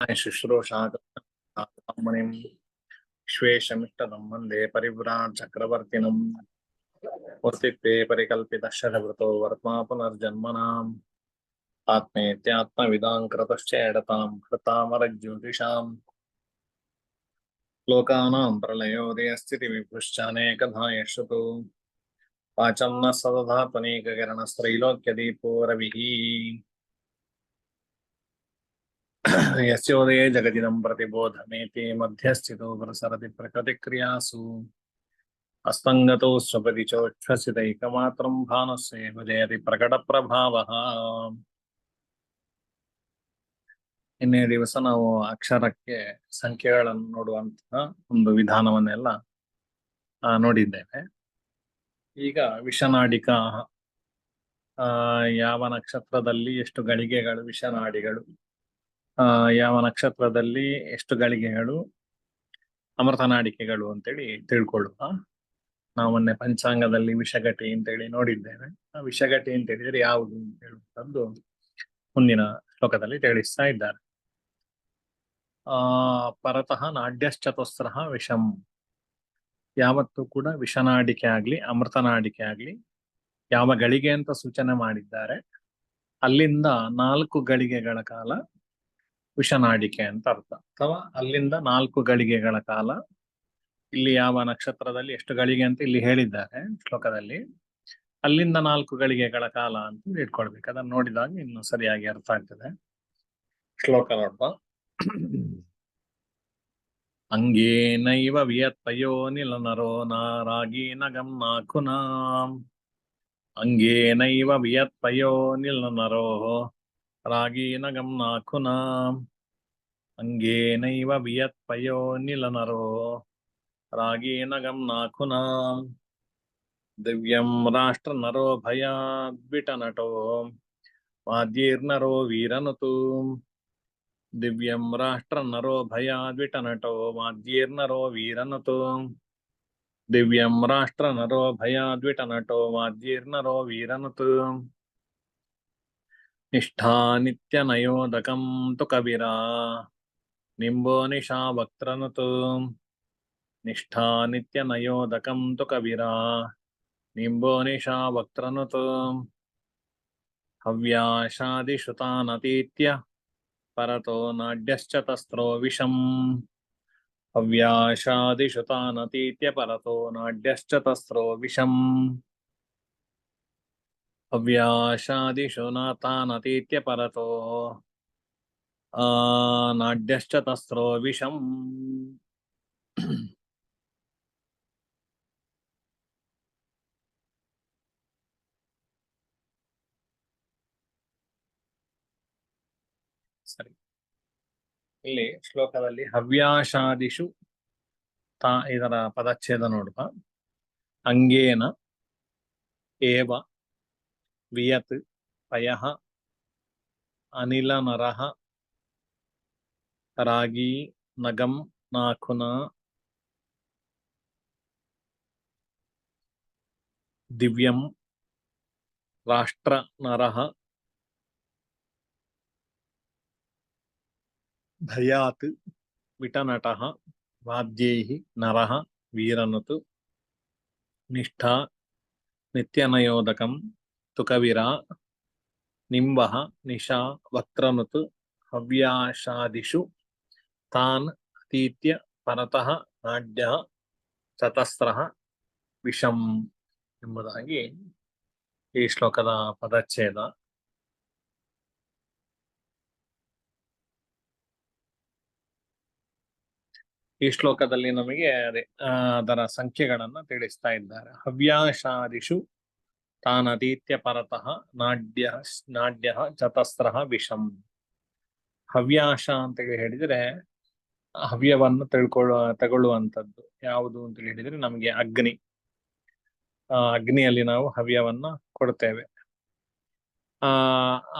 शुश्रूषामणिम् विश्वेशमिष्टदं वन्दे परिव्राट् चक्रवर्तिनम् उत्थिते परिकल्पितशरवृतो वर्त्मा पुनर्जन्मनाम् आत्मेत्यात्मविदां कृतश्चेदतां कृतामरज्योतिषाम् लोकानां प्रलयोदयस्थितिविभुश्चानेकधा यश्रुतो वाचं न सदधात्वनेककिरणस्त्रैलोक्यदीपो रविः यस्योदये जगदिदं प्रतिबोधमेति मध्यस्थितो प्रसरति प्रकृतिक्रियासु अस्तङ्गतो स्वपति चोच्छ्वसितैकमात्रं भानुस्सेव जयति प्रकटप्रभावः ನಿನ್ನೆ ದಿವಸ ನಾವು ಅಕ್ಷರಕ್ಕೆ ಸಂಖ್ಯೆಗಳನ್ನು ನೋಡುವಂತಹ ಒಂದು ವಿಧಾನವನ್ನೆಲ್ಲ ನೋಡಿದ್ದೇವೆ. ಈಗ ವಿಷನಾಡಿಕ ಯಾವ ನಕ್ಷತ್ರದಲ್ಲಿ ಎಷ್ಟು ಗಳಿಗೆಗಳು ವಿಷನಾಡಿಗಳು, ಯಾವ ನಕ್ಷತ್ರದಲ್ಲಿ ಎಷ್ಟು ಗಳಿಗೆಗಳು ಅಮೃತನಾಡಿಕೆಗಳು ಅಂತೇಳಿ ತಿಳ್ಕೊಳ್ಳುವ. ನಾವು ಮೊನ್ನೆ ಪಂಚಾಂಗದಲ್ಲಿ ವಿಷಗಟಿ ಅಂತೇಳಿ ನೋಡಿದ್ದೇವೆ. ಆ ವಿಷಗಟಿ ಅಂತ ಹೇಳಿದ್ರೆ ಯಾವುದು ಅಂತ ಹೇಳುವಂಥದ್ದು ಮುಂದಿನ ಶ್ಲೋಕದಲ್ಲಿ ತಿಳಿಸ್ತಾ ಇದ್ದಾರೆ. ಪರತಃ ನಾಡ್ಯಶ್ಚತುಸ್ರಃ ವಿಷಂ. ಯಾವತ್ತೂ ಕೂಡ ವಿಷನಾಡಿಕೆ ಆಗ್ಲಿ ಅಮೃತನಾಡಿಕೆ ಆಗ್ಲಿ ಯಾವ ಗಳಿಗೆ ಅಂತ ಸೂಚನೆ ಮಾಡಿದ್ದಾರೆ ಅಲ್ಲಿಂದ 4 ಗಳಿಗೆಗಳ ಕಾಲ ವಿಷನಾಡಿಕೆ ಅಂತ ಅರ್ಥ. ಅಥವಾ ಅಲ್ಲಿಂದ 4 ಗಳಿಗೆಗಳ ಕಾಲ, ಇಲ್ಲಿ ಯಾವ ನಕ್ಷತ್ರದಲ್ಲಿ ಎಷ್ಟು ಗಳಿಗೆ ಅಂತ ಇಲ್ಲಿ ಹೇಳಿದ್ದಾರೆ ಶ್ಲೋಕದಲ್ಲಿ, ಅಲ್ಲಿಂದ 4 ಗಳಿಗೆಗಳ ಕಾಲ ಅಂತ ಇಟ್ಕೊಳ್ಬೇಕು. ಅದನ್ನು ನೋಡಿದಾಗ ಇನ್ನು ಸರಿಯಾಗಿ ಅರ್ಥ ಆಗ್ತದೆ. ಶ್ಲೋಕ ನೋಡುವ. ಅಂಗೇನೈವ ವಿಯತ್ಪಯೋ ನಿಲನರೋ ನಾರಾಗೀನ ಗಮ್ನಾಕುನಾಂ. ಅಂಗೇನೈವ ವಿಯತ್ಪಯೋ ನಿಲನರೋ ರಾಗೀನ ಗಮ್ನಾಕುನಾಂ. ಅಂಗೇನೈವ ವಿಯತ್ಪಯೋ ನಿಲನರೋ ರಾಗೀನ ಗಮ್ನಾಕುನಾಂ. ದಿವ್ಯಂ ರಾಷ್ಟ್ರ ನರೋ ಭಯಾದ್ವಿಟನಟೋ ವಾದ್ಯೀರ್ನರೋ ವೀರನುತು. ದಿವ್ಯಂ ರಾಷ್ಟ್ರ ನರೋ ಭಯಾದ್ವಿಟನಟೋ ವಾದ್ಯೀರ್ನರೋ ವೀರನುತು. ದಿವ್ಯಂ ರಾಷ್ಟ್ರ ನರೋ ಭಯಾದ್ವಿಟನಟೋ ವಾದ್ಯೀರ್ನರೋ ವೀರನುತು. ನಿಷ್ಠಾ ನಿತ್ಯನಯೋದಕಂ ತು ಕವಿರಾ ನಿಂಬೋ ನಿಶಾ ವಕ್ತ್ರನುತು. ನಿಷ್ಠಾ ನಿತ್ಯನಯೋದಕಂ ತು ಕವಿರಾ ನಿಂಬೋ ನಿಶಾ ವಕ್ತ್ರನುತು. ಹವ್ಯಾಶಾದಿಶ್ರುತಾನತೀತ್ಯ ಪರತೋ ನಾಡ್ಯಶ್ಚತಸ್ರೋ ವಿಷಂ. ಹವ್ಯಾಶಾದಿಶ್ರುತಾನತೀತ್ಯ ಪರತೋ ನಾಡ್ಯಶ್ಚತಸ್ರೋ ವಿಷಂ. ಹವ್ಯಾಶಾದಿಷು ನಾತಾನತೀತ್ಯ ಪರತೋ ನಾಡ್ಯಶ್ಚತಸ್ರೋ ವಿಷಂ. ಸರಿ, ಇಲ್ಲಿ ಶ್ಲೋಕದಲ್ಲಿ ಹವ್ಯಾಶಾದಿಷು ಇದರ ಪದಚ್ಛೇದ ನೋಡುವ. ಅಂಗೇನ ಏವ ವಿಯತ್ ಪಯಃ ಅನಿಲ ನರಃ ರಾಗಿ ನಗಂ ನಾಖುನ ದಿವ್ಯಂ ರಾಷ್ಟ್ರ ನರಃ ಭಯಾತ್ ವಿಟನಟಃ ವಾದ್ಯೈಃ ನರಃ ವೀರನುತು. ನಿಷ್ಠಾ ನಿತ್ಯನಯೋದಕಂ ತು ಕವಿರಾ ನಿಂಬಃ ನಿಶಾ ವಕ್ತ್ರನುತು. ಹವ್ಯಾಶಾದಿಷು ತಾನ್ ಅತೀತ್ಯ ಪರತಃ ನಾಡ್ಯಃ ಚತಸ್ರಃ ವಿಷಂ ಎಂಬುದಾಗಿ ಈ ಶ್ಲೋಕದ ಪದಚ್ಛೇದ. ಈ ಶ್ಲೋಕದಲ್ಲಿ ನಮಗೆ ಅದರ ಸಂಖ್ಯೆಗಳನ್ನ ತಿಳಿಸ್ತಾ ಇದ್ದಾರೆ. ಹವ್ಯಾಶಾದಿಷು ತಾನತೀತ್ಯ ಪರತಃ ನಾಡ್ಯ ಚತಸ್ರಃ ವಿಷಂ. ಹವ್ಯಾಶ ಅಂತ ಹೇಳಿದ್ರೆ ಹವ್ಯವನ್ನು ತಗೊಳ್ಳುವಂಥದ್ದು ಯಾವುದು ಅಂತ ಹೇಳಿದ್ರೆ ನಮಗೆ ಅಗ್ನಿ. ಅಗ್ನಿಯಲ್ಲಿ ನಾವು ಹವ್ಯವನ್ನ ಕೊಡ್ತೇವೆ.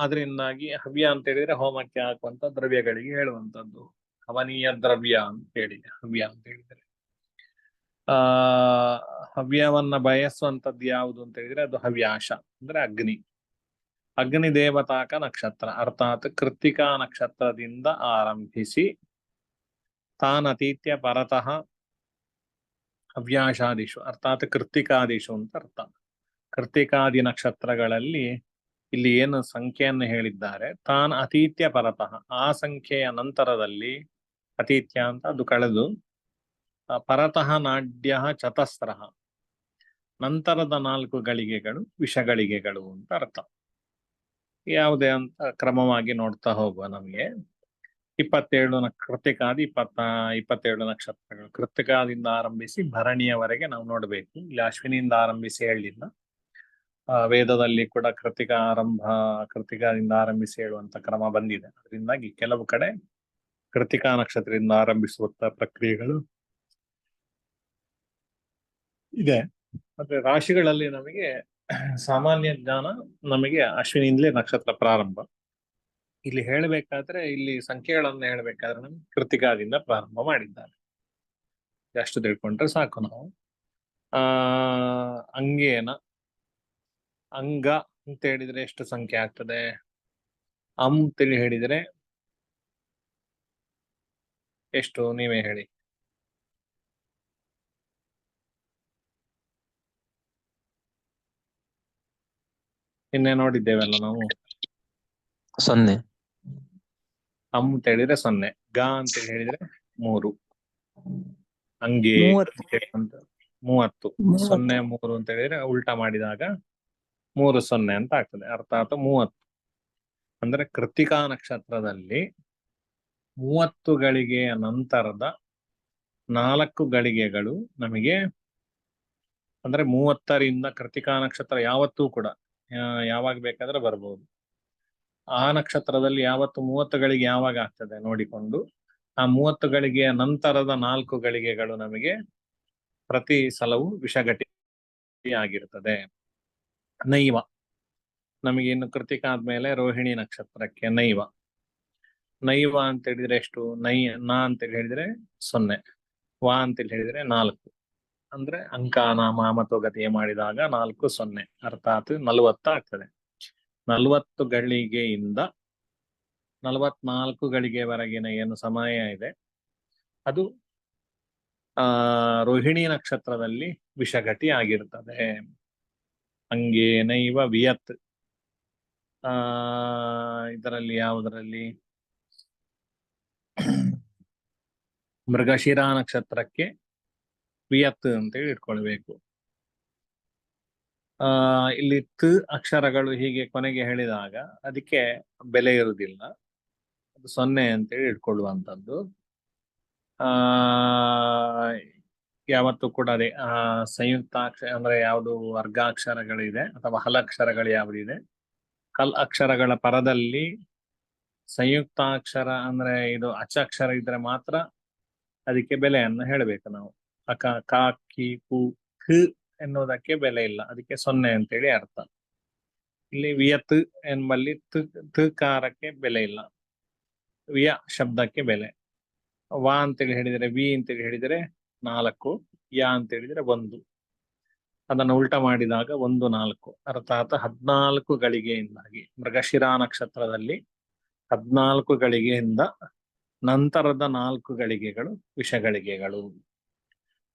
ಅದರಿಂದಾಗಿ ಹವ್ಯ ಅಂತ ಹೇಳಿದ್ರೆ ಹೋಮಕ್ಕೆ ಹಾಕುವಂತ ದ್ರವ್ಯಗಳಿಗೆ ಹೇಳುವಂಥದ್ದು. ಹವನೀಯ ದ್ರವ್ಯ ಅಂತ ಹೇಳಿ ಹವ್ಯ ಅಂತ ಹೇಳಿದ್ರೆ. ಹವ್ಯವನ್ನ ಬಯಸುವಂಥದ್ದು ಯಾವುದು ಅಂತ ಹೇಳಿದ್ರೆ ಅದು ಹವ್ಯಾಶ ಅಂದ್ರೆ ಅಗ್ನಿ. ಅಗ್ನಿದೇವತಾಕ ನಕ್ಷತ್ರ ಅರ್ಥಾತ್ ಕೃತ್ತಿಕಾ ನಕ್ಷತ್ರದಿಂದ ಆರಂಭಿಸಿ ತಾನತೀತ್ಯ ಪರತಃ ಹವ್ಯಾಶಾದಿಷು ಅರ್ಥಾತ್ ಕೃತ್ತಿಕಾದಿಷು ಅಂತ ಅರ್ಥ. ಕೃತ್ತಿಕಾದಿ ನಕ್ಷತ್ರಗಳಲ್ಲಿ ಇಲ್ಲಿ ಏನು ಸಂಖ್ಯೆಯನ್ನು ಹೇಳಿದ್ದಾರೆ, ತಾನ್ ಅತೀತ್ಯ ಪರತಃ ಆ ಸಂಖ್ಯೆಯ ನಂತರದಲ್ಲಿ, ಅತೀತ್ಯ ಅಂತ ಅದು ಕಳೆದು, ಪರತಃ ನಾಡ್ಯ ಚತಸ್ರ ನಂತರದ 4 ಗಳಿಗೆಗಳು ವಿಷಗಳಿಗೆಗಳು ಅಂತ ಅರ್ಥ. ಯಾವುದೇ ಅಂತ ಕ್ರಮವಾಗಿ ನೋಡ್ತಾ ಹೋಗುವ. ನಮಗೆ 27 ಕೃತ್ತಿಕಾದಿ 27 ನಕ್ಷತ್ರಗಳು, ಕೃತ್ತಿಕಾದಿಂದ ಆರಂಭಿಸಿ ಭರಣಿಯವರೆಗೆ ನಾವು ನೋಡ್ಬೇಕು. ಇಲ್ಲಿ ಅಶ್ವಿನಿಯಿಂದ ಆರಂಭಿಸಿ ಹೇಳಲಿಲ್ಲ. ವೇದದಲ್ಲಿ ಕೂಡ ಕೃತ್ತಿಕಾದಿಂದ ಆರಂಭಿಸಿ ಹೇಳುವಂತ ಕ್ರಮ ಬಂದಿದೆ. ಅದರಿಂದಾಗಿ ಕೆಲವು ಕಡೆ ಕೃತ್ತಿಕಾ ನಕ್ಷತ್ರದಿಂದ ಆರಂಭಿಸುವಂತ ಪ್ರಕ್ರಿಯೆಗಳು ಇದೆ. ಮತ್ತೆ ರಾಶಿಗಳಲ್ಲಿ ನಮಗೆ ಸಾಮಾನ್ಯ ಜ್ಞಾನ ನಮಗೆ ಅಶ್ವಿನಿಯಿಂದಲೇ ನಕ್ಷತ್ರ ಪ್ರಾರಂಭ. ಇಲ್ಲಿ ಹೇಳಬೇಕಾದ್ರೆ, ಇಲ್ಲಿ ಸಂಖ್ಯೆಗಳನ್ನು ಹೇಳಬೇಕಾದ್ರೆ ನಮ್ಗೆ ಕೃತ್ತಿಕಾದಿಂದ ಪ್ರಾರಂಭ ಮಾಡಿದ್ದಾರೆ. ಅಷ್ಟು ತಿಳ್ಕೊಂಡ್ರೆ ಸಾಕು ನಾವು. ಅಂಗೇನ ಅಂಗ ಅಂತ ಹೇಳಿದ್ರೆ ಎಷ್ಟು ಸಂಖ್ಯೆ ಆಗ್ತದೆ? ಅಂತೇಳಿ ಹೇಳಿದ್ರೆ ಎಷ್ಟು? ನೀವೇ ಹೇಳಿ. ನಿನ್ನೆ ನೋಡಿದ್ದೇವಲ್ಲ ನಾವು. 0. ಅಮ್ ಅಂತ ಹೇಳಿದ್ರೆ 0, ಗ ಅಂತ ಹೇಳಿದ್ರೆ 3, ಹಂಗೆ 30, 0 3 ಅಂತ ಹೇಳಿದ್ರೆ ಉಲ್ಟಾ ಮಾಡಿದಾಗ 3 0 ಅಂತ ಆಗ್ತದೆ. ಅರ್ಥಾತ್ 30. ಅಂದ್ರೆ ಕೃತ್ತಿಕಾ ನಕ್ಷತ್ರದಲ್ಲಿ 30 ಗಳಿಗೆಯ ನಂತರದ 4 ಗಳಿಗೆಗಳು ನಮಗೆ, ಅಂದ್ರೆ 30ರಿಂದ ಕೃತ್ತಿಕಾ ನಕ್ಷತ್ರ ಯಾವತ್ತೂ ಕೂಡ ಯಾವಾಗ ಬೇಕಾದ್ರೆ ಬರ್ಬೋದು. ಆ ನಕ್ಷತ್ರದಲ್ಲಿ ಯಾವತ್ತು 30 ಗಳಿಗೆ ಯಾವಾಗ ಆಗ್ತದೆ ನೋಡಿಕೊಂಡು, ಆ 30 ಗಳಿಗೆಯ ನಂತರದ 4 ಗಳಿಗೆಗಳು ನಮಗೆ ಪ್ರತಿ ಸಲವೂ ವಿಷಘಟಿ ಆಗಿರ್ತದೆ. ನೈವ ನಮಗೆ ಇನ್ನು ಕೃತಿಕಾ ಆದ್ಮೇಲೆ ರೋಹಿಣಿ ನಕ್ಷತ್ರಕ್ಕೆ ನೈವ ಅಂತ ಹೇಳಿದ್ರೆ ಎಷ್ಟು? ನಾ ಅಂತ ಹೇಳಿದ್ರೆ 0, ವಾ ಅಂತ ಹೇಳಿದ್ರೆ 4. ಅಂದ್ರೆ ಅಂಕಾನ ಮಾಮತೋಗತಿಯ ಮಾಡಿದಾಗ 4 0 ಅರ್ಥಾತ್ 40 ಆಗ್ತದೆ. 40 ಗಳಿಗೆಯಿಂದ 44 ಗಳಿಗೆವರೆಗಿನ ಏನು ಸಮಯ ಇದೆ ಅದು ರೋಹಿಣಿ ನಕ್ಷತ್ರದಲ್ಲಿ ವಿಷಘಟಿ ಆಗಿರ್ತದೆ. ಹಂಗೇನೈವ ವಿಯತ್ ಇದರಲ್ಲಿ ಯಾವುದರಲ್ಲಿ? ಮೃಗಶಿರಾ ನಕ್ಷತ್ರಕ್ಕೆ ವಿಯತ್ ಅಂತೇಳಿ ಇಟ್ಕೊಳ್ಬೇಕು. ಇಲ್ಲಿ ತ್ ಅಕ್ಷರಗಳು ಹೀಗೆ ಕೊನೆಗೆ ಹೇಳಿದಾಗ ಅದಕ್ಕೆ ಬೆಲೆ ಇರುವುದಿಲ್ಲ, ಅದು 0 ಅಂತೇಳಿ ಇಟ್ಕೊಳ್ಳುವಂಥದ್ದು. ಯಾವತ್ತೂ ಕೂಡ ಅದೇ ಸಂಯುಕ್ತಾಕ್ಷರ ಅಂದ್ರೆ ಯಾವುದು ವರ್ಗಾಕ್ಷರಗಳಿದೆ ಅಥವಾ ಹಲಾಕ್ಷರಗಳು ಯಾವುದಿದೆ, ಕಲ್ ಅಕ್ಷರಗಳ ಪರದಲ್ಲಿ ಸಂಯುಕ್ತಾಕ್ಷರ ಅಂದ್ರೆ ಇದು ಅಚಾಕ್ಷರ ಇದ್ರೆ ಮಾತ್ರ ಅದಕ್ಕೆ ಬೆಲೆಯನ್ನು ಹೇಳಬೇಕು ನಾವು. ಅಕ, ಕ, ಕಿ, ಕು, ಖ ಎನ್ನುವುದಕ್ಕೆ ಬೆಲೆ ಇಲ್ಲ, ಅದಕ್ಕೆ 0 ಅಂತೇಳಿ ಅರ್ಥ. ಇಲ್ಲಿ ವಿಯತ್ ಎಂಬಲ್ಲಿ ಕಾರಕ್ಕೆ ಬೆಲೆ ಇಲ್ಲ, ವಿಯ ಶಬ್ದಕ್ಕೆ ಬೆಲೆ. ವಾ ಅಂತೇಳಿ ಹೇಳಿದರೆ, ವಿ ಅಂತೇಳಿ ಹೇಳಿದರೆ 4, ಯಾ ಅಂತ ಹೇಳಿದ್ರೆ 1. ಅದನ್ನು ಉಲ್ಟಾ ಮಾಡಿದಾಗ 1 4 ಅರ್ಥಾತ್ 14 ಗಳಿಗೆಯಿಂದಾಗಿ ಮೃಗಶಿರಾ ನಕ್ಷತ್ರದಲ್ಲಿ 14 ಗಳಿಗೆಯಿಂದ ನಂತರದ 4 ಗಳಿಗೆಗಳು ವಿಷಗಳಿಗೆಗಳು.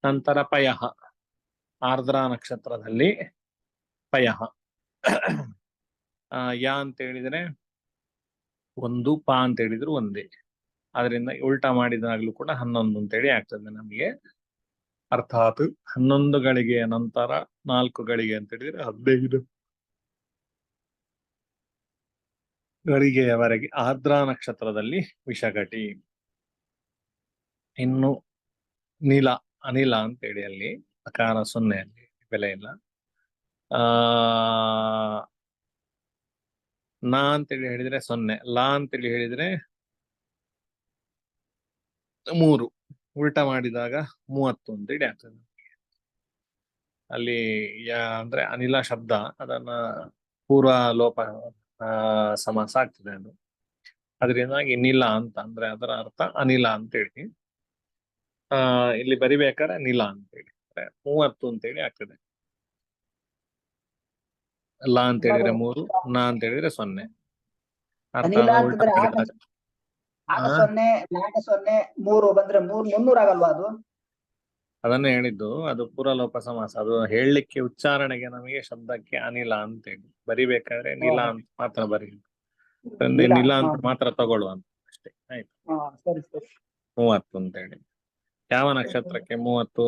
ನಂತರ ಪಯಃ ಆರ್ದ್ರ ನಕ್ಷತ್ರದಲ್ಲಿ ಪಯಃ ಯಾ ಅಂತ ಹೇಳಿದ್ರೆ 1, ಪ ಅಂತ ಹೇಳಿದ್ರು 1. ಅದರಿಂದ ಉಲ್ಟಾ ಮಾಡಿದಾಗ್ಲೂ ಕೂಡ 11 ಅಂತೇಳಿ ಆಗ್ತದೆ ನಮಗೆ. ಅರ್ಥಾತ್ 11 ಗಳಿಗೆಯ ನಂತರ 4 ಗಳಿಗೆ ಅಂತ ಹೇಳಿದ್ರೆ 15 ಗಳಿಗೆಯವರೆಗೆ ಆರ್ದ್ರ ನಕ್ಷತ್ರದಲ್ಲಿ ವಿಷಘಟಿ. ಇನ್ನು ಅನಿಲ ಅಂತೇಳಿ ಅಲ್ಲಿ ಅಕಾರ 0 ಅಲ್ಲಿ ಬೆಲೆ ಇಲ್ಲ. ನಾ ಅಂತೇಳಿ ಹೇಳಿದ್ರೆ 0, ಲಾ ಅಂತೇಳಿ ಹೇಳಿದ್ರೆ 3, ಉಲ್ಟಾ ಮಾಡಿದಾಗ 30 ಅಂತೇಳಿ ಆಗ್ತದೆ. ಅಲ್ಲಿ ಅಂದ್ರೆ ಅನಿಲ ಶಬ್ದ ಅದನ್ನ ಪೂರ್ವ ಲೋಪ ಸಮಾಸ ಆಗ್ತದೆ ಅದು. ಅದರಿಂದಾಗಿ ನಿಲ ಅಂತ ಅಂದ್ರೆ ಅದರ ಅರ್ಥ ಅನಿಲ ಅಂತೇಳಿ ಇಲ್ಲಿ ಬರಿಬೇಕಾದ್ರೆ ನಿಲ ಅಂತೇಳಿ 30 ಅಂತೇಳಿ ಆಗ್ತದೆ. ಲ ಅಂತ ಹೇಳಿದ್ರೆ 3, ನ ಅಂತ ಹೇಳಿದ್ರೆ 0. ಅರ್ಥ ಅನಿಲ ಉಲ್ಟಾ ಅಂತಂದ್ರೆ ಮಾಡಿದಾಗ ಆಗ ಆ? 0 ನಾಗ 0 3 ಬಂದ್ರೆ 300 ಆಗಲ್ವಾ ಅದು? ಅದನ್ನೇ ಹೇಳಿದ್ದು, ಅದು ಪೂರ್ವಲೋಪ ಸಮಾಸ. ಅದು ಹೇಳಲಿಕ್ಕೆ ಉಚ್ಚಾರಣೆಗೆ ನಮಗೆ ಶಬ್ದಕ್ಕೆ ಅನಿಲ ಅಂತ ಹೇಳಿ, ಬರಿಬೇಕಾದ್ರೆ ನೀಲ ಅಂತ ಮಾತ್ರ ಬರೀ, ನೀಲ. ನಿಲ ಅಂತ ಮಾತ್ರ ತಗೊಳ್ಳುವ ಅಂತ ಅಷ್ಟೇ. ಆಯ್ತು. ಸರಿ ಸರಿ. 30 ಅಂತ ಹೇಳಿ. ಯಾವ ನಕ್ಷತ್ರಕ್ಕೆ 30?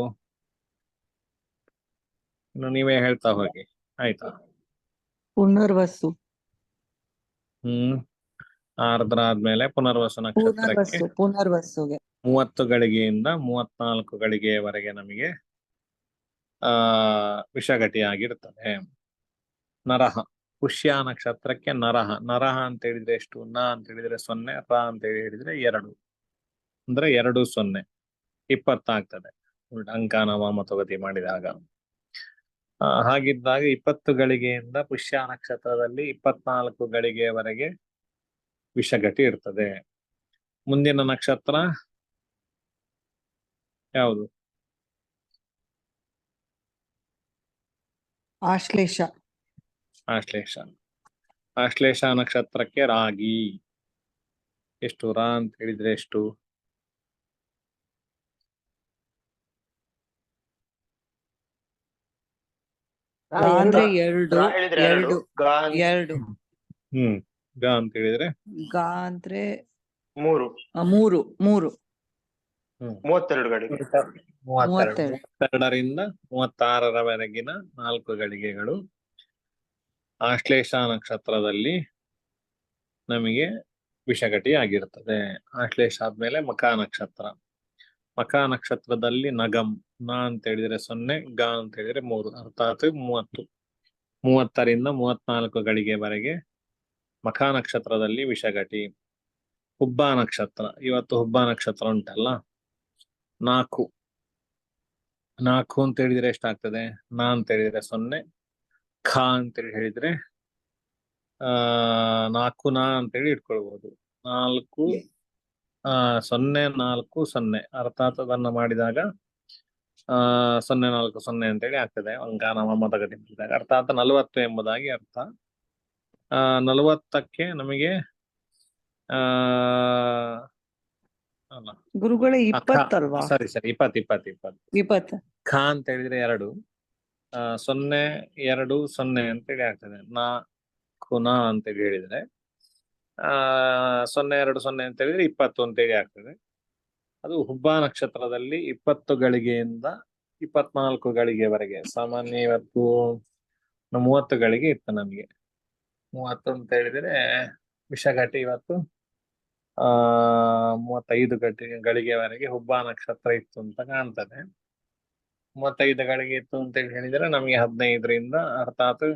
ಇನ್ನು ನೀವೇ ಹೇಳ್ತಾ ಹೋಗಿ. ಆಯ್ತಾ? ಪುನರ್ವಸು. ಆರ್ದ್ರ ಆದ್ಮೇಲೆ ಪುನರ್ವಸು ನಕ್ಷತ್ರಕ್ಕೆ ಪುನರ್ವಸುಗೆ 30 ಗಳಿಗೆಯಿಂದ 34 ಗಳಿಗೆಯವರೆಗೆ ನಮಗೆ ವಿಷಘಟಿ ಆಗಿರ್ತದೆ. ನರಹ, ಪುಷ್ಯ ನಕ್ಷತ್ರಕ್ಕೆ ನರಹ. ನರಹ ಅಂತ ಹೇಳಿದ್ರೆ ಎಷ್ಟು? ನ ಅಂತ ಹೇಳಿದ್ರೆ 0, ರ ಅಂತ ಹೇಳಿದ್ರೆ 2, ಅಂದ್ರೆ 2 0 20 ಆಗ್ತದೆ ಅಂಕಾನ ವಾಮತಗತಿ ಮಾಡಿದಾಗ. ಹಾಗಿದ್ದಾಗ 20 ಗಳಿಗೆಯಿಂದ ಪುಷ್ಯ ನಕ್ಷತ್ರದಲ್ಲಿ 24 ಗಳಿಗೆಯವರೆಗೆ ವಿಷಘಟಿ ಇರ್ತದೆ. ಮುಂದಿನ ನಕ್ಷತ್ರ ಯಾವುದು? ಆಶ್ಲೇಷ. ಆಶ್ಲೇಷ. ಆಶ್ಲೇಷ ನಕ್ಷತ್ರಕ್ಕೆ ರಾಗಿ. ಎಷ್ಟು? ರ ಅಂತ ಹೇಳಿದ್ರೆ ಎಷ್ಟು? ಅಂದ್ರೆ 2 ರಾ ಹೇಳಿದ್ರೆ 2, ಗಾ 2. ಗ ಅಂತ ಹೇಳಿದ್ರೆ ಗ ಅಂದ್ರೆ 3, 3. 32 ಗಳಿಗೆ. 32. 32ರಿಂದ 36ರವರೆಗಿನ 4 ಗಳಿಗೆಗಳು ಆಶ್ಲೇಷ ನಕ್ಷತ್ರದಲ್ಲಿ ನಮಗೆ ವಿಷಘಟಿ ಆಗಿರ್ತದೆ. ಆಶ್ಲೇಷ ಆದ್ಮೇಲೆ ಮಕಾ ನಕ್ಷತ್ರ. ಮಕಾ ನಕ್ಷತ್ರದಲ್ಲಿ ನಗಂ. ನ ಅಂತ ಹೇಳಿದ್ರೆ 0, ಗ ಅಂತ ಹೇಳಿದ್ರೆ 3, ಅರ್ಥಾತ್ 30. 30ರಿಂದ 34 ಗಳಿಗೆವರೆಗೆ ಮಖಾ ನಕ್ಷತ್ರದಲ್ಲಿ ವಿಷಘಟಿ. ಹುಬ್ಬ ನಕ್ಷತ್ರ. ಇವತ್ತು ಹುಬ್ಬ ನಕ್ಷತ್ರ ಉಂಟಲ್ಲ, 4. 4 ಅಂತ ಹೇಳಿದ್ರೆ ಎಷ್ಟಾಗ್ತದೆ? ನ ಅಂತ ಹೇಳಿದ್ರೆ 0, ಖ ಅಂತ ಹೇಳಿದ್ರೆ 4 ನ ಅಂತೇಳಿ ಇಟ್ಕೊಳ್ಬಹುದು. 4 0 4 0, ಅರ್ಥಾತ್ ಅದನ್ನ ಮಾಡಿದಾಗ 0 4 0 ಅಂತೇಳಿ ಆಗ್ತದೆ ಅಂಕಾನ ವಾಮತಗತಿ ಮಾಡಿದಾಗ. ಅರ್ಥಾತ್ 40 ಎಂಬುದಾಗಿ ಅರ್ಥ. 40ಕ್ಕೆ ನಮಗೆ ಅಲ್ಲ, ಗುರುಗಳೇ 20 ಅಲ್ವಾ? ಸರಿ 20. 20. ಖ ಅಂತ ಹೇಳಿದ್ರೆ 2, 0 2 0 ಅಂತೇಳಿ ಆಗ್ತದೆ. ನ ಅಂತೇಳಿ ಹೇಳಿದ್ರೆ 0 2 0 ಅಂತ ಹೇಳಿದ್ರೆ 20 ಅಂತೇಳಿ ಆಗ್ತದೆ. ಅದು ಹುಬ್ಬ ನಕ್ಷತ್ರದಲ್ಲಿ 20 ಗಳಿಗೆಯಿಂದ 24 ಗಳಿಗೆವರೆಗೆ. ಸಾಮಾನ್ಯ ಇವತ್ತು 30 ಗಳಿಗೆ ಇತ್ತು ನಮಗೆ. 30 ಅಂತ ಹೇಳಿದ್ರೆ ವಿಷಘಟಿ ಇವತ್ತು 35 ಗಳಿಗೆವರೆಗೆ ಹುಬ್ಬ ನಕ್ಷತ್ರ ಇತ್ತು ಅಂತ ಕಾಣ್ತದೆ. 35 ಗಳಿಗೆ ಇತ್ತು ಅಂತ ಹೇಳಿದ್ರೆ ನಮಗೆ 15ರಿಂದ ಅರ್ಥಾತ್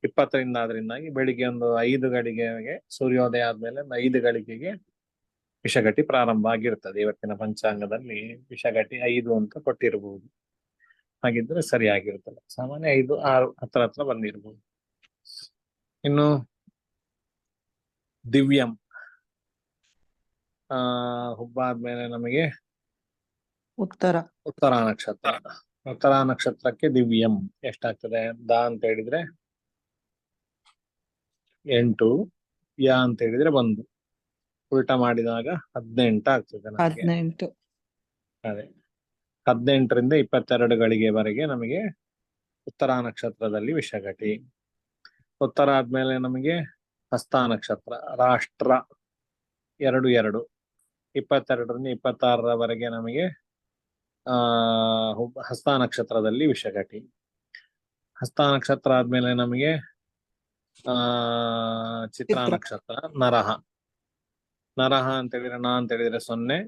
20ರಿಂದ ಆದ್ರಿಂದಾಗಿ ಬೆಳಿಗ್ಗೆ ಒಂದು 5 ಗಳಿಗೆಗೆ ಸೂರ್ಯೋದಯ ಆದ್ಮೇಲೆ 5 ಗಳಿಗೆಗೆ ವಿಷಘಟಿ ಪ್ರಾರಂಭ ಆಗಿರ್ತದೆ. ಇವತ್ತಿನ ಪಂಚಾಂಗದಲ್ಲಿ ವಿಷಘಟಿ 5 ಅಂತ ಕೊಟ್ಟಿರಬಹುದು. ಹಾಗಿದ್ರೆ ಸರಿಯಾಗಿರ್ತದೆ. ಸಾಮಾನ್ಯ 5 6 ಹತ್ರ ಬಂದಿರಬಹುದು. ಇನ್ನು ದಿವ್ಯಂ. ಹುಬ್ಬ ಆದ್ಮೇಲೆ ನಮಗೆ ಉತ್ತರ ನಕ್ಷತ್ರ. ಉತ್ತರ ನಕ್ಷತ್ರಕ್ಕೆ ದಿವ್ಯಂ ಎಷ್ಟಾಗ್ತದೆ? ದ ಅಂತ ಹೇಳಿದ್ರೆ 8, ಯ ಅಂತ ಹೇಳಿದ್ರೆ 1, ಉಲ್ಟಾ ಮಾಡಿದಾಗ 18 ಆಗ್ತದೆ ನಮಗೆ. 18. ಅದೇ 18ರಿಂದ 22 ಗಳಿಗೆವರೆಗೆ ನಮಗೆ ಉತ್ತರ ನಕ್ಷತ್ರದಲ್ಲಿ ವಿಷಘಟಿ. ಉತ್ತರ ಆದ್ಮೇಲೆ ನಮಗೆ ಹಸ್ತ ನಕ್ಷತ್ರ. ರಾಷ್ಟ್ರ 2 2, 22ರಿಂದ 26ರವರೆಗೆ ನಮಗೆ ಹಸ್ತ ನಕ್ಷತ್ರದಲ್ಲಿ ವಿಷಘಟಿ. ಹಸ್ತ ನಕ್ಷತ್ರ ಆದ್ಮೇಲೆ ನಮಗೆ ಚಿತ್ರ ನಕ್ಷತ್ರ. ನರಹ. ನರಹ ಅಂತ ಹೇಳಿದ್ರೆ ನ ಅಂತ ಹೇಳಿದ್ರೆ 0,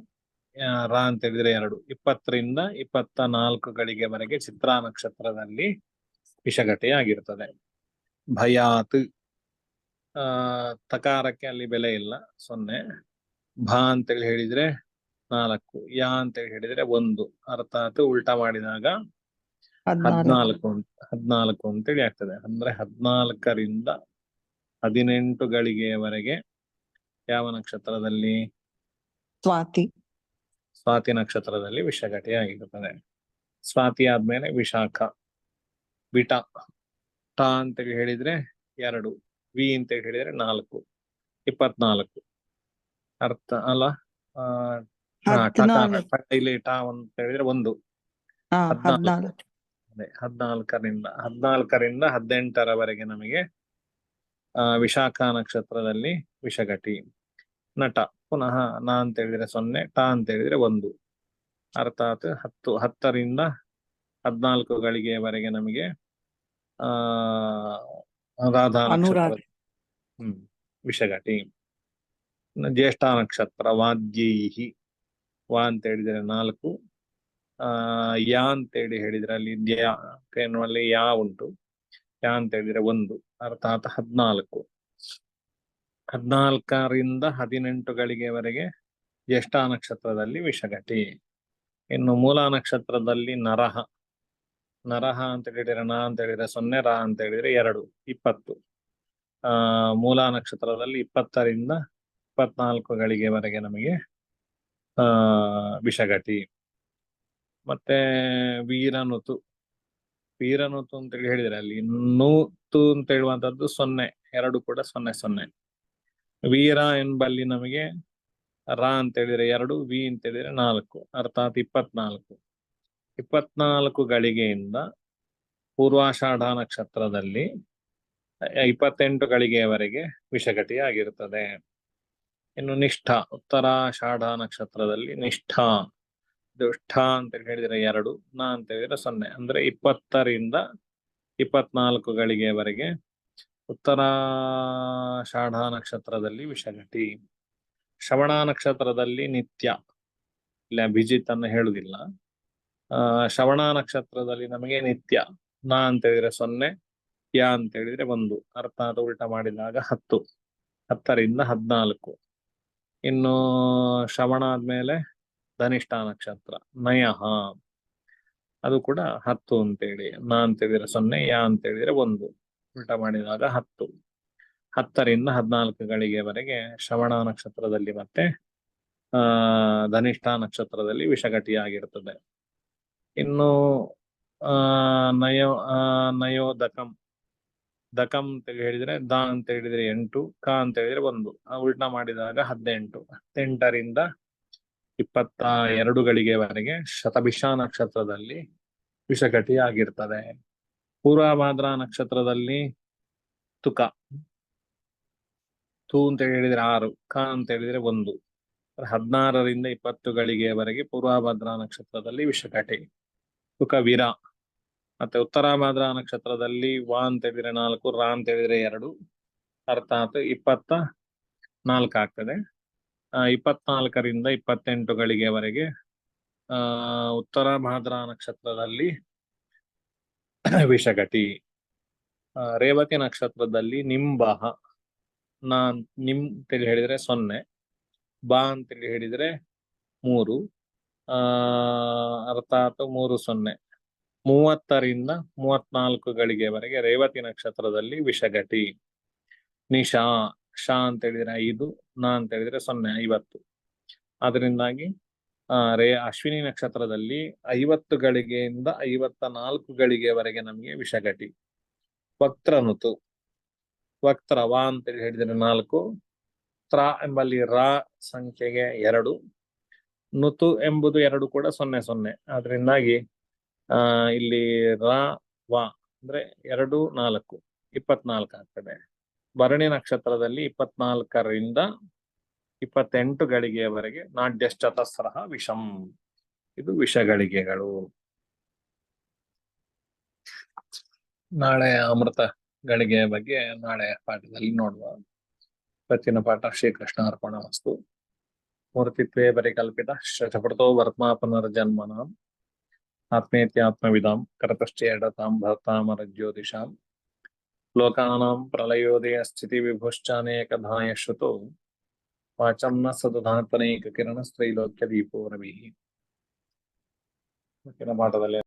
ರ ಅಂತ ಹೇಳಿದ್ರೆ 2, 20ರಿಂದ 24 ಗಳಿಗೆವರೆಗೆ ಚಿತ್ರ ನಕ್ಷತ್ರದಲ್ಲಿ ವಿಷಘಟಿ ಆಗಿರ್ತದೆ. ಭಯಾತ್. ತಕಾರಕ್ಕೆ ಅಲ್ಲಿ ಬೆಲೆ ಇಲ್ಲ, 0. ಭ ಅಂತೇಳಿ ಹೇಳಿದ್ರೆ 4, ಯ ಅಂತೇಳಿ ಹೇಳಿದ್ರೆ 1, ಅರ್ಥಾತ್ ಉಲ್ಟಾ ಮಾಡಿದಾಗ 14 ಅಂತೇಳಿ ಆಗ್ತದೆ. ಅಂದ್ರೆ 14ರಿಂದ 18 ಗಳಿಗೆಯವರೆಗೆ ಯಾವ ನಕ್ಷತ್ರದಲ್ಲಿ? ಸ್ವಾತಿ ನಕ್ಷತ್ರದಲ್ಲಿ ವಿಷಘಟಿ ಆಗಿರುತ್ತದೆ. ಸ್ವಾತಿ ಆದ್ಮೇಲೆ ವಿಶಾಖ. ವಿಟ. ಟ ಅಂತ ಹೇಳಿದ್ರೆ 2, ವಿ ಅಂತ ಹೇಳಿದ್ರೆ 4, 24 ಅರ್ಥ ಅಲ್ಲ. ಆ, ಹಾ, ಹದ್ನಾಲ್ಕು. ಇಲ್ಲಿ ಟ ಅಂತ ಹೇಳಿದ್ರೆ 1, ಹಾ 14. 14. ಅದೇ 14ರಿಂದ 18ರವರೆಗೆ ನಮಗೆ ವಿಶಾಖ ನಕ್ಷತ್ರದಲ್ಲಿ ವಿಷಘಟಿ. ನಟ ಪುನಃ ನ ಅಂತ ಹೇಳಿದ್ರೆ 0, ಟ ಅಂತ ಹೇಳಿದ್ರೆ 1, ಅರ್ಥಾತ್ 10ರಿಂದ 14 ಗಳಿಗೆಯವರೆಗೆ ನಮಗೆ ರಾಧಾ ನಕ್ಷತ್ರ ಅನುರಾಧ. ವಿಷಘಟಿ. ಜ್ಯೇಷ್ಠ ನಕ್ಷತ್ರ ವಾದ್ಯೈಹಿ. ವಾ ಅಂತ ಹೇಳಿದ್ರೆ 4, ಯಾ ಅಂತೇಳಿ ಹೇಳಿದ್ರೆ ಅಲ್ಲಿ ಎನ್ನುವಲ್ಲಿ ಯಾ ಉಂಟು. ಯಾ ಅಂತ ಹೇಳಿದ್ರೆ 1, ಅರ್ಥಾತ್ 14. 14ರಿಂದ 18 ಗಳಿಗೆವರೆಗೆ ಜ್ಯೇಷ್ಠ ನಕ್ಷತ್ರದಲ್ಲಿ ವಿಷಘಟಿ. ಇನ್ನು ಮೂಲ ನಕ್ಷತ್ರದಲ್ಲಿ ನರಹ. ನರಹ ಅಂತ ಹೇಳಿದ್ರೆ ನ ಅಂತ ಹೇಳಿದ್ರೆ 0, ರ ಅಂತ ಹೇಳಿದ್ರೆ 2, 20. ಮೂಲ ನಕ್ಷತ್ರದಲ್ಲಿ 20ರಿಂದ 24 ಗಳಿಗೆವರೆಗೆ ನಮಗೆ ವಿಷಘಟಿ. ಮತ್ತೆ ವೀರನುತು. ವೀರನುತು ಅಂತೇಳಿ ಹೇಳಿದ್ರೆ ಅಲ್ಲಿ ನೂತು ಅಂತ ಹೇಳುವಂತದ್ದು 0, 2 ಕೂಡ 0, 0. ವೀರ ಎಂಬಲ್ಲಿ ನಮಗೆ ರ ಅಂತ ಹೇಳಿದ್ರೆ 2, ವಿ ಅಂತ ಹೇಳಿದ್ರೆ 4, ಅರ್ಥಾತ್ 24. 24 ಗಳಿಗೆಯಿಂದ ಪೂರ್ವಾಷಾಢ ನಕ್ಷತ್ರದಲ್ಲಿ 28 ಗಳಿಗೆಯವರೆಗೆ ವಿಷಘಟಿ ಆಗಿರುತ್ತದೆ. ಇನ್ನು ನಿಷ್ಠ, ಉತ್ತರಾಷಾಢ ನಕ್ಷತ್ರದಲ್ಲಿ ನಿಷ್ಠ. ಷ್ಠ ಅಂತ ಹೇಳಿದ್ರೆ 2, ನ ಅಂತ ಹೇಳಿದ್ರೆ 0, ಅಂದ್ರೆ 20ರಿಂದ 24 ಗಳಿಗೆವರೆಗೆ ಉತ್ತರಾಷಾಢ ನಕ್ಷತ್ರದಲ್ಲಿ ವಿಷಘಟಿ. ಶ್ರವಣ ನಕ್ಷತ್ರದಲ್ಲಿ ನಿತ್ಯ. ಇಲ್ಲಿ ಅಭಿಜಿತ್ ಅನ್ನು ಹೇಳುದಿಲ್ಲ. ಶ್ರವಣ ನಕ್ಷತ್ರದಲ್ಲಿ ನಮಗೆ ನಿತ್ಯ. ನ ಅಂತ ಹೇಳಿದ್ರೆ 0, ಯಾ ಅಂತ ಹೇಳಿದ್ರೆ 1, ಅರ್ಥಾತ್ ಉಲ್ಟ ಮಾಡಿದಾಗ 10, 10ರಿಂದ 14. ಇನ್ನು ಶ್ರವಣ ಆದ್ಮೇಲೆ ಧನಿಷ್ಠ ನಕ್ಷತ್ರ ನಯಃ, ಅದು ಕೂಡ 10 ಅಂತೇಳಿ. ನ ಅಂತ ಹೇಳಿದ್ರೆ 0, ಯಾ ಅಂತ ಹೇಳಿದ್ರೆ 1, ಉಲ್ಟ ಮಾಡಿದಾಗ 10. 10ರಿಂದ 14 ಗಳಿಗೆವರೆಗೆ ಶ್ರವಣ ನಕ್ಷತ್ರದಲ್ಲಿ ಮತ್ತೆ ಧನಿಷ್ಠ ನಕ್ಷತ್ರದಲ್ಲಿ ವಿಷಘಟಿಯಾಗಿರ್ತದೆ. ಇನ್ನು ನಯೋದಕಂ. ದಕಂ ಅಂತ ಹೇಳಿದ್ರೆ ದ ಅಂತ ಹೇಳಿದ್ರೆ 8, ಕ ಅಂತ ಹೇಳಿದ್ರೆ 1, ಉಲ್ಟಾ ಮಾಡಿದಾಗ 18. 18ರಿಂದ 22 ಗಳಿಗೆವರೆಗೆ ಶತಭಿಷ ನಕ್ಷತ್ರದಲ್ಲಿ ವಿಷಘಟಿ ಆಗಿರ್ತದೆ. ಪೂರ್ವಭಾದ್ರ ನಕ್ಷತ್ರದಲ್ಲಿ ತುಕ. ತು ಅಂತ ಹೇಳಿದ್ರೆ 6, ಕ ಅಂತ ಹೇಳಿದ್ರೆ 1, 16ರಿಂದ 20 ಗಳಿಗೆವರೆಗೆ ಪೂರ್ವಭದ್ರ ನಕ್ಷತ್ರದಲ್ಲಿ ವಿಷಘಟಿ. ತುಕ ವೀರ. ಮತ್ತೆ ಉತ್ತರಾಭಾದ್ರ ನಕ್ಷತ್ರದಲ್ಲಿ ವಾ ಅಂತ ಹೇಳಿದ್ರೆ 4, ರಾ ಅಂತ ಹೇಳಿದ್ರೆ 2, ಅರ್ಥಾತ್ 24 ಆಗ್ತದೆ. 24ರಿಂದ 28 ಗಳಿಗೆವರೆಗೆ ಉತ್ತರಾಭಾದ್ರ ನಕ್ಷತ್ರದಲ್ಲಿ ವಿಷಘಟಿ. ರೇವತಿ ನಕ್ಷತ್ರದಲ್ಲಿ ನಿಂಬಹ. ನಿಮ್ ಅಂತೇಳಿ ಹೇಳಿದ್ರೆ 0, ಬಾ ಅಂತೇಳಿ ಹೇಳಿದ್ರೆ 3, ಅರ್ಥಾತ್ 3, 0. 30ರಿಂದ 34 ಗಳಿಗೆವರೆಗೆ ರೇವತಿ ನಕ್ಷತ್ರದಲ್ಲಿ ವಿಷಘಟಿ. ನಿಶಾ. ಶಾ ಅಂತ ಹೇಳಿದ್ರೆ 5, ನ ಅಂತ ಹೇಳಿದ್ರೆ 0, 50. ಅದರಿಂದಾಗಿ ಅಶ್ವಿನಿ ನಕ್ಷತ್ರದಲ್ಲಿ 50 ಗಳಿಗೆಯಿಂದ 54 ಗಳಿಗೆವರೆಗೆ ನಮಗೆ ವಿಷಘಟಿ. ವಕ್ತ್ರನುತು. ವಕ್ತ್ರ ವಾ ಅಂತೇಳಿ ಹೇಳಿದ್ರೆ 4, ತ್ರ ಎಂಬಲ್ಲಿ ರ ಸಂಖ್ಯೆಗೆ 2, ನುತು ಎಂಬುದು 2 ಕೂಡ 0, 0. ಅದರಿಂದಾಗಿ ಇಲ್ಲಿ ರ ವ ಅಂದ್ರೆ 2, 4, 24 ಆಗ್ತದೆ. ಭರಣಿ ನಕ್ಷತ್ರದಲ್ಲಿ 24ರಿಂದ 28 ಗಳಿಗೆಯವರೆಗೆ ನಾಡ್ಯಶ್ಚತಸ್ರಃ ವಿಷಂ. ಇದು ವಿಷಗಳಿಗೆಗಳು. ನಾಳೆ ಅಮೃತ ಗಳಿಗೆಯ ಬಗ್ಗೆ ನಾಳೆ ಪಾಠದಲ್ಲಿ ನೋಡುವ. ಇವತ್ತಿನ ಪಾಠ ಶ್ರೀಕೃಷ್ಣ ಅರ್ಪಣಮಸ್ತು. ಮೂರ್ತಿತ್ವೇ ಪರಿಕಲ್ಪಿತ ಶತಪಥೋ ವರ್ತ್ಮಾ ಪುನರ್ಜನ್ಮನಾಂ ಆತ್ಮೇತ್ಯಾತ್ಮವಿದಾಂ ಕರತಶ್ಚೇಡತಾಂ ಭರ್ತಾಮರಜ್ಯೋತಿಷಾಂ ಲೋಕಾನಾಂ ಪ್ರಲಯೋದಯ ಸ್ಥಿತಿ ವಿಭುಶ್ಚಾನೇಕಧಾಯ ಶ್ರುತೋ ವಾಚಂ ನ ಸದಧಾತ್ಮನೈಕ ಕಿರಣ ಸ್ತ್ರೈಲೋಕ್ಯ ದೀಪೋ ರವಿಃ. ಪಾಠದಲ್ಲಿ